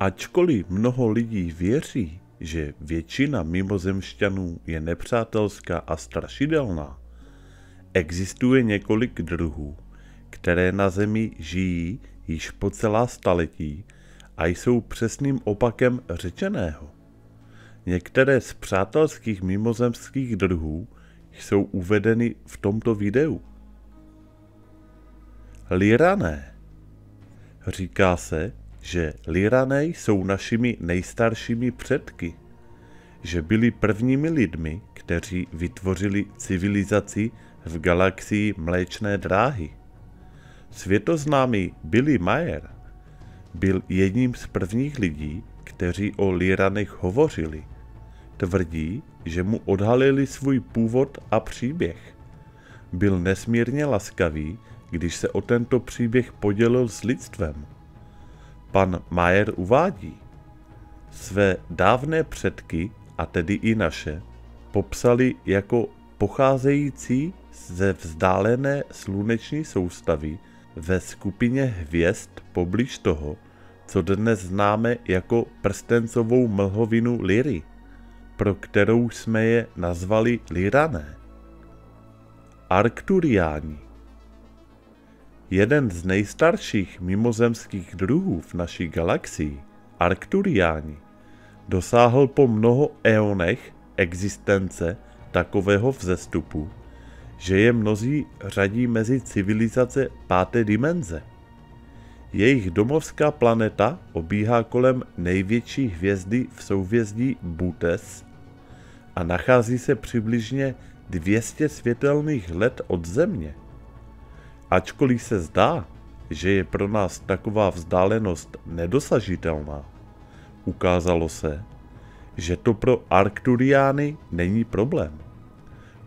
Ačkoliv mnoho lidí věří, že většina mimozemšťanů je nepřátelská a strašidelná, existuje několik druhů, které na Zemi žijí již po celá staletí a jsou přesným opakem řečeného. Některé z přátelských mimozemských druhů jsou uvedeny v tomto videu. Lyrané. Říká se, že Lyrané jsou našimi nejstaršími předky, že byli prvními lidmi, kteří vytvořili civilizaci v galaxii Mléčné dráhy. Světoznámý Billy Meier byl jedním z prvních lidí, kteří o Lyranech hovořili. Tvrdí, že mu odhalili svůj původ a příběh. Byl nesmírně laskavý, když se o tento příběh podělil s lidstvem. Pan Meier uvádí, své dávné předky, a tedy i naše, popsali jako pocházející ze vzdálené sluneční soustavy ve skupině hvězd poblíž toho, co dnes známe jako prstencovou mlhovinu Lyry, pro kterou jsme je nazvali Lyrané. Arkturiáni. Jeden z nejstarších mimozemských druhů v naší galaxii, Arkturiáni, dosáhl po mnoho éonech existence takového vzestupu, že je mnozí řadí mezi civilizace 5. dimenze. Jejich domovská planeta obíhá kolem největší hvězdy v souhvězdí Bootes a nachází se přibližně 200 světelných let od Země. Ačkoliv se zdá, že je pro nás taková vzdálenost nedosažitelná, ukázalo se, že to pro Arkturiány není problém.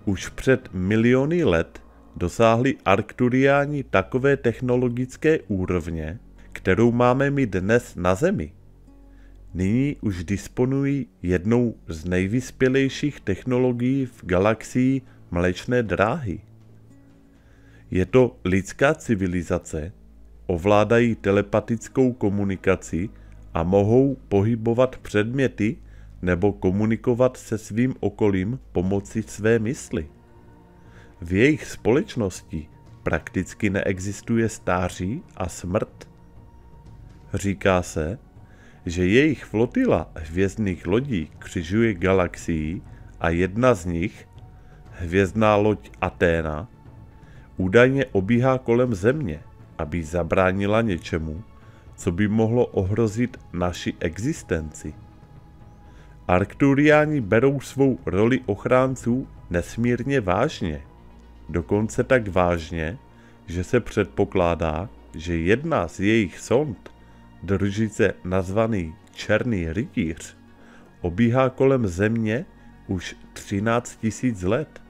Už před miliony let dosáhli Arkturiáni takové technologické úrovně, kterou máme my dnes na Zemi. Nyní už disponují jednou z nejvyspělejších technologií v galaxii Mléčné dráhy. Je to lidská civilizace, ovládají telepatickou komunikaci a mohou pohybovat předměty nebo komunikovat se svým okolím pomocí své mysli. V jejich společnosti prakticky neexistuje stáří a smrt. Říká se, že jejich flotila hvězdných lodí křižuje galaxii a jedna z nich, hvězdná loď Athéna, údajně obíhá kolem Země, aby zabránila něčemu, co by mohlo ohrozit naši existenci. Arkturiáni berou svou roli ochránců nesmírně vážně, dokonce tak vážně, že se předpokládá, že jedna z jejich sond, družice nazvaný Černý rytíř, obíhá kolem Země už 13 000 let.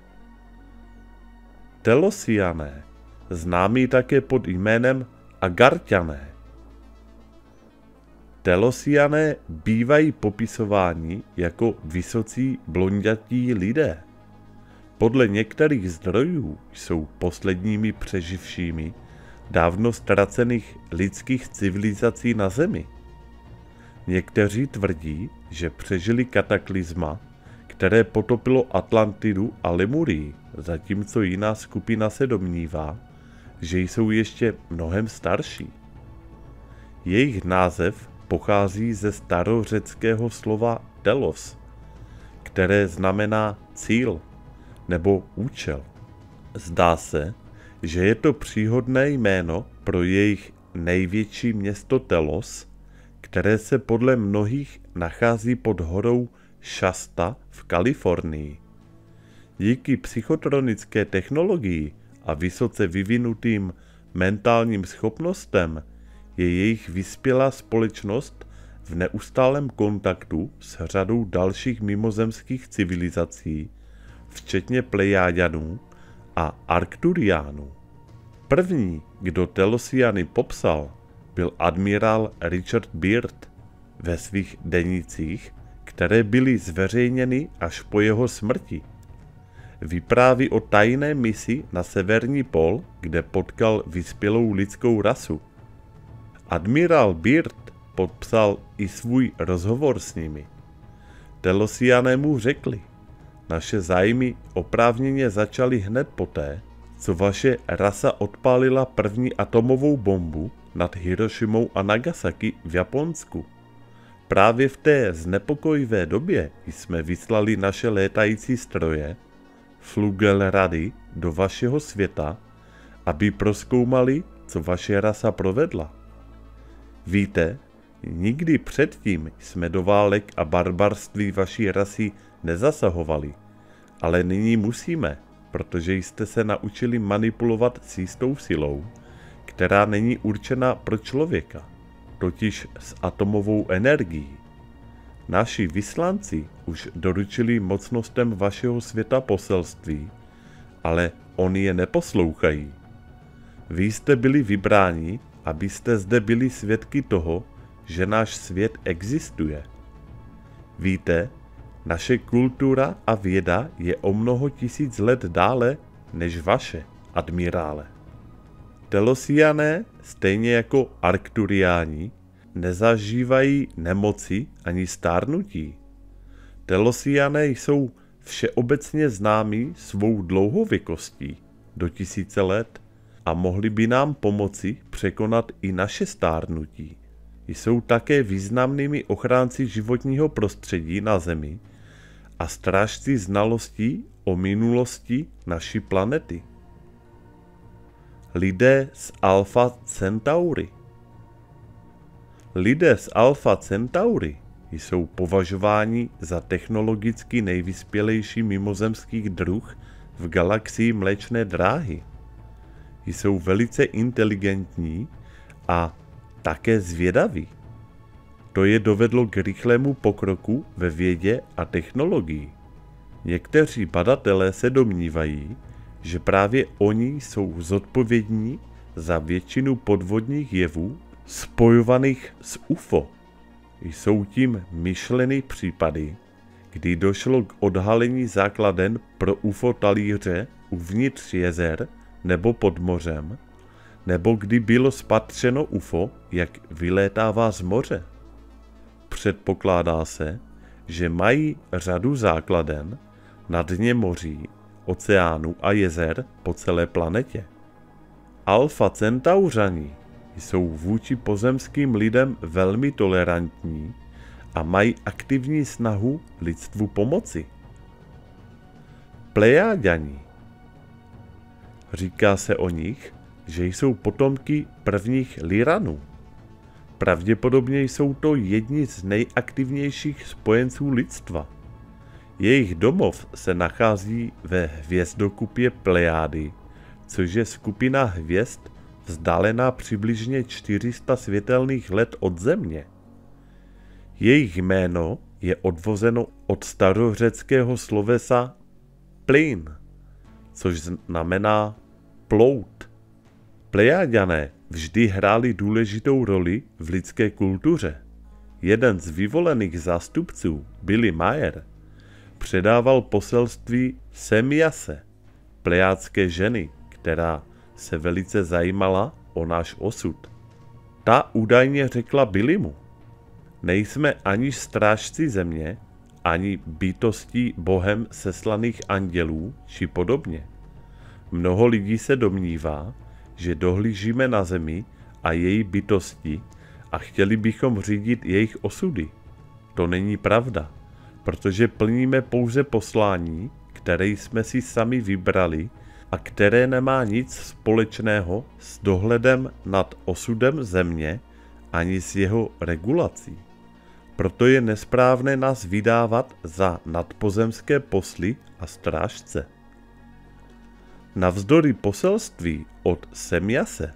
Telosiané, známí také pod jménem Agarťané. Telosiané bývají popisováni jako vysocí blonďatí lidé. Podle některých zdrojů jsou posledními přeživšími dávno ztracených lidských civilizací na Zemi. Někteří tvrdí, že přežili kataklizma, které potopilo Atlantidu a Lemurii, zatímco jiná skupina se domnívá, že jsou ještě mnohem starší. Jejich název pochází ze starořeckého slova telos, které znamená cíl nebo účel. Zdá se, že je to příhodné jméno pro jejich největší město Telos, které se podle mnohých nachází pod horou Shasta v Kalifornii. Díky psychotronické technologii a vysoce vyvinutým mentálním schopnostem je jejich vyspělá společnost v neustálém kontaktu s řadou dalších mimozemských civilizací, včetně Plejáďanů a Arkturiánů. První, kdo Telosiany popsal, byl admirál Richard Byrd ve svých denících, které byly zveřejněny až po jeho smrti. Vypráví o tajné misi na severní pól, kde potkal vyspělou lidskou rasu. Admirál Byrd podpsal i svůj rozhovor s nimi. Telosiané mu řekli: naše zájmy oprávněně začaly hned poté, co vaše rasa odpálila první atomovou bombu nad Hirošimou a Nagasaki v Japonsku. Právě v té znepokojivé době jsme vyslali naše létající stroje, Flugelrady, do vašeho světa, aby prozkoumali, co vaše rasa provedla. Víte, nikdy předtím jsme do válek a barbarství vaší rasy nezasahovali, ale nyní musíme, protože jste se naučili manipulovat s jistou silou, která není určena pro člověka, totiž s atomovou energií. Naši vyslanci už doručili mocnostem vašeho světa poselství, ale oni je neposlouchají. Vy jste byli vybráni, abyste zde byli svědky toho, že náš svět existuje. Víte, naše kultura a věda je o mnoho tisíc let dále než vaše, admirále. Telosiané, stejně jako Arkturiáni, nezažívají nemoci ani stárnutí. Telosiané jsou všeobecně známí svou dlouhověkostí do 1000 let a mohli by nám pomoci překonat i naše stárnutí. Jsou také významnými ochránci životního prostředí na Zemi a strážci znalostí o minulosti naší planety. Lidé z Alpha Centauri. Lidé z Alpha Centauri jsou považováni za technologicky nejvyspělejší mimozemský druh v galaxii Mléčné dráhy. Jsou velice inteligentní a také zvědaví. To je dovedlo k rychlému pokroku ve vědě a technologii. Někteří badatelé se domnívají, že právě oni jsou zodpovědní za většinu podvodních jevů spojovaných s UFO. Jsou tím myšleny případy, kdy došlo k odhalení základen pro UFO talíře uvnitř jezer nebo pod mořem, nebo kdy bylo spatřeno UFO, jak vylétává z moře. Předpokládá se, že mají řadu základen na dně moří, oceánů a jezer po celé planetě. Alpha Centauřani jsou vůči pozemským lidem velmi tolerantní a mají aktivní snahu lidstvu pomoci. Plejáďani. Říká se o nich, že jsou potomky prvních Lyranů. Pravděpodobně jsou to jedni z nejaktivnějších spojenců lidstva. Jejich domov se nachází ve hvězdokupě Plejády, což je skupina hvězd vzdálená přibližně 400 světelných let od Země. Jejich jméno je odvozeno od starořeckého slovesa plyn, což znamená plout. Plejáďané vždy hráli důležitou roli v lidské kultuře. Jeden z vyvolených zástupců, Billy Mayer, předával poselství Semjase, plejádské ženy, která se velice zajímala o náš osud. Ta údajně řekla Billymu: nejsme ani strážci země, ani bytostí Bohem seslaných andělů či podobně. Mnoho lidí se domnívá, že dohlížíme na zemi a její bytosti a chtěli bychom řídit jejich osudy. To není pravda, protože plníme pouze poslání, které jsme si sami vybrali a které nemá nic společného s dohledem nad osudem země ani s jeho regulací. Proto je nesprávné nás vydávat za nadpozemské posly a strážce. Navzdory poselství od Semjase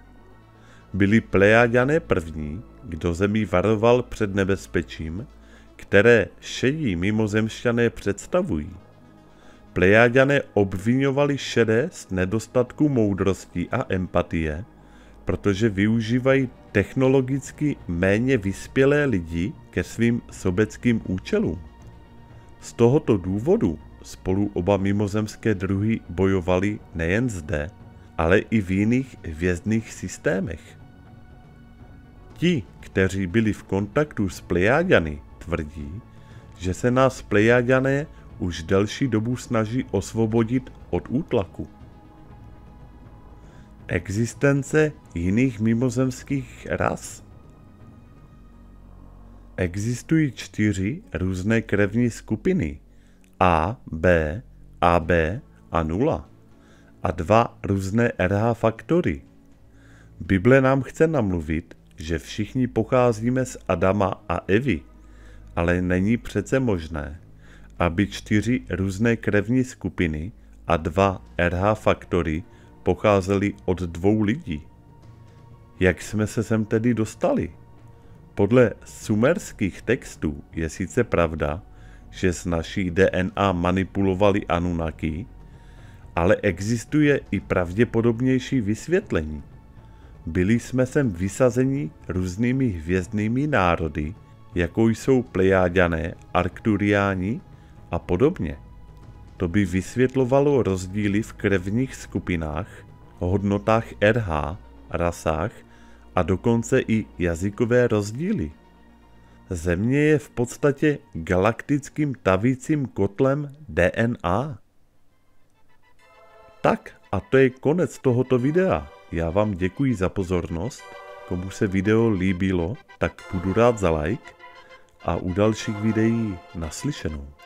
byli Plejáďané první, kdo zemi varoval před nebezpečím, které šedí mimozemšťané představují. Plejáďané obviňovali šedé z nedostatku moudrosti a empatie, protože využívají technologicky méně vyspělé lidi ke svým sobeckým účelům. Z tohoto důvodu spolu oba mimozemské druhy bojovali nejen zde, ale i v jiných hvězdných systémech. Ti, kteří byli v kontaktu s Plejáďany, tvrdí, že se nás Plejáďané už delší dobu snaží osvobodit od útlaku. Existence jiných mimozemských ras. Existují 4 různé krevní skupiny A, B, AB a 0 a 2 různé RH faktory. Bible nám chce namluvit, že všichni pocházíme z Adama a Evy, ale není přece možné, aby 4 různé krevní skupiny a 2 RH faktory pocházely od 2 lidí. Jak jsme se sem tedy dostali? Podle sumerských textů je sice pravda, že s naší DNA manipulovali Anunnaki, ale existuje i pravděpodobnější vysvětlení. Byli jsme sem vysazeni různými hvězdnými národy, jako jsou Plejáďané, Arkturiáni a podobně. To by vysvětlovalo rozdíly v krevních skupinách, hodnotách RH, rasách a dokonce i jazykové rozdíly. Země je v podstatě galaktickým tavícím kotlem DNA. Tak a to je konec tohoto videa. Já vám děkuji za pozornost. Komu se video líbilo, tak budu rád za like a u dalších videí naslyšenou.